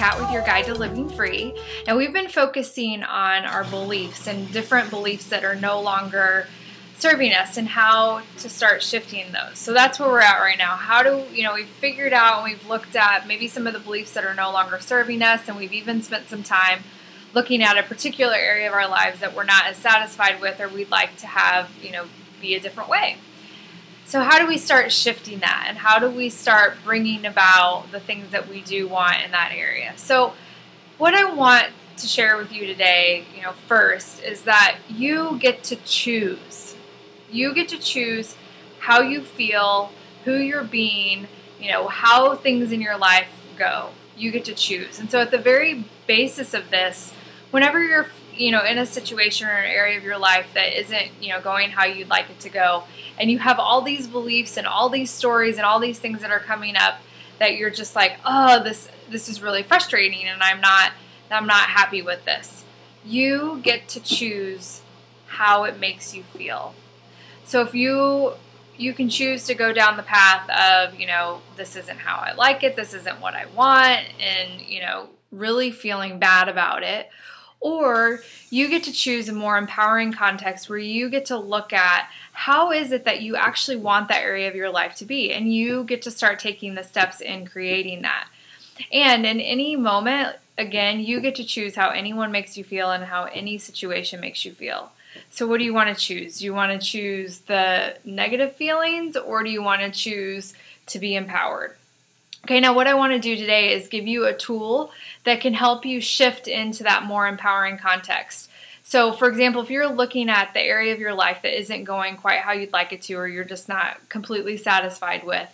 Kat with your Guide to Living Free, and we've been focusing on our beliefs and different beliefs that are no longer serving us and how to start shifting those. So that's where we're at right now. How do, we've figured out and we've looked at maybe some of the beliefs that are no longer serving us, and we've even spent some time looking at a particular area of our lives that we're not as satisfied with or we'd like to have, be a different way. So how do we start shifting that, and how do we start bringing about the things that we do want in that area? So what I want to share with you today, first is that you get to choose. You get to choose how you feel, who you're being, how things in your life go. You get to choose. And so at the very basis of this, whenever you're in a situation or an area of your life that isn't, going how you'd like it to go, and you have all these beliefs and all these stories and all these things that are coming up that you're just like, oh, this is really frustrating and I'm not happy with this. You get to choose how it makes you feel. So if you can choose to go down the path of, this isn't how I like it, this isn't what I want, and, really feeling bad about it. Or you get to choose a more empowering context where you get to look at how is it that you actually want that area of your life to be, and you get to start taking the steps in creating that. And in any moment, again, you get to choose how anyone makes you feel and how any situation makes you feel. So what do you want to choose? Do you want to choose the negative feelings, or do you want to choose to be empowered? Okay, now what I want to do today is give you a tool that can help you shift into that more empowering context. So, for example, if you're looking at the area of your life that isn't going quite how you'd like it to, or you're just not completely satisfied with,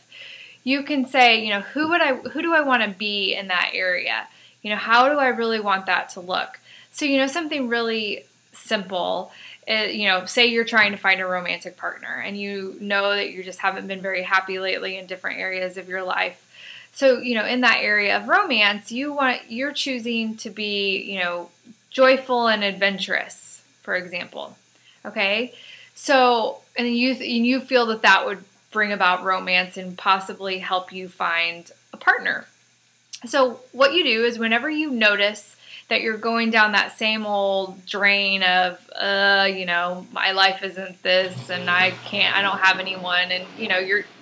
you can say, who do I want to be in that area? How do I really want that to look? So, something really simple. Say you're trying to find a romantic partner, and you know that you just haven't been very happy lately in different areas of your life. So, in that area of romance, you're choosing to be, joyful and adventurous, for example. Okay? So, and you feel that would bring about romance and possibly help you find a partner. So, what you do is whenever you notice that you're going down that same old drain of, my life isn't this, and I don't have anyone, and,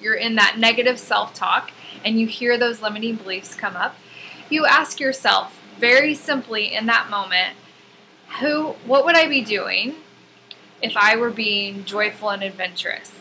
you're in that negative self-talk, and you hear those limiting beliefs come up, you ask yourself very simply in that moment, what would I be doing if I were being joyful and adventurous?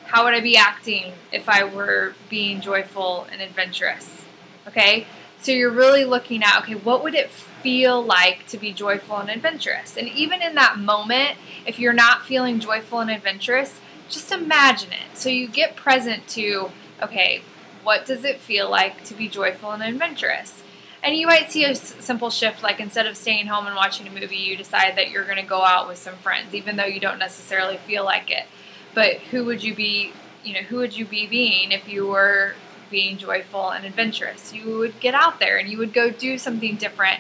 How would I be acting if I were being joyful and adventurous? Okay? So you're really looking at, okay, what would it feel like to be joyful and adventurous? And even in that moment, if you're not feeling joyful and adventurous, just imagine it. So you get present to, okay, what does it feel like to be joyful and adventurous? And you might see a simple shift, like instead of staying home and watching a movie, you decide that you're going to go out with some friends, even though you don't necessarily feel like it. But who would you be being if you were being joyful and adventurous? You would get out there and you would go do something different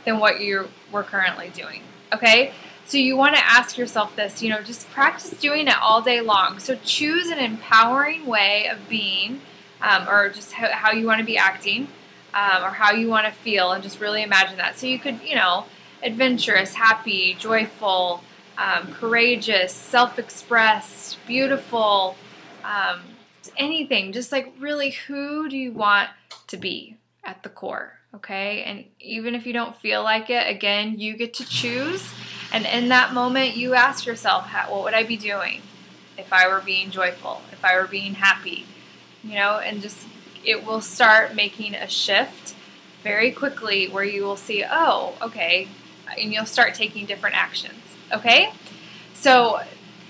than what you were currently doing. Okay? So you want to ask yourself this, just practice doing it all day long. So choose an empowering way of being, or just how you want to be acting, or how you want to feel, and just really imagine that. So you could, adventurous, happy, joyful, courageous, self-expressed, beautiful, anything. Just like really, who do you want to be at the core? Okay? And even if you don't feel like it, again, you get to choose. And in that moment, you ask yourself, what would I be doing if I were being joyful, if I were being happy? And just it will start making a shift very quickly where you will see, oh, okay, and you'll start taking different actions. Okay? So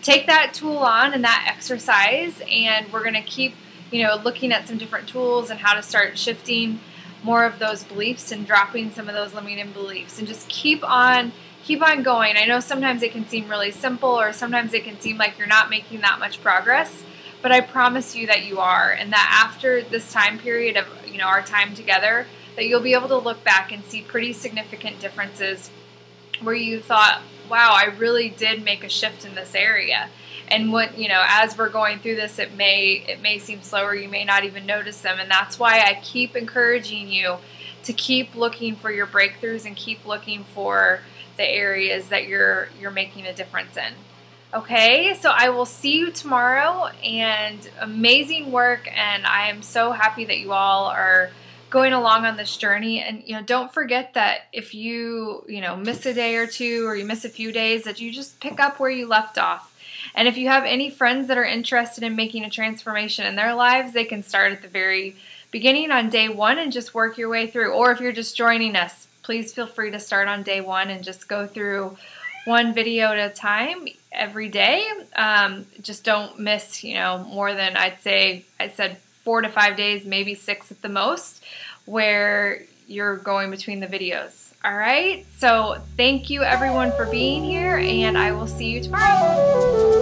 take that tool on and that exercise, and we're going to keep, looking at some different tools and how to start shifting more of those beliefs and dropping some of those limiting beliefs, and just keep on going. I know sometimes it can seem really simple, or sometimes it can seem like you're not making that much progress, but I promise you that you are, and that after this time period of, our time together, that you'll be able to look back and see pretty significant differences where you thought, wow, I really did make a shift in this area. And what, as we're going through this, it may seem slower. You may not even notice them. And that's why I keep encouraging you to keep looking for your breakthroughs and keep looking for the areas that you're making a difference in. Okay, so I will see you tomorrow, and amazing work, and I am so happy that you all are going along on this journey. And don't forget that if you miss a day or two, or you miss a few days, that you just pick up where you left off. And if you have any friends that are interested in making a transformation in their lives, they can start at the very beginning on day 1 and just work your way through. Or if you're just joining us, please feel free to start on day 1 and just go through one video at a time every day. Just don't miss, more than I said 4 to 5 days, maybe 6 at the most, where you're going between the videos. All right, so thank you everyone for being here, and I will see you tomorrow.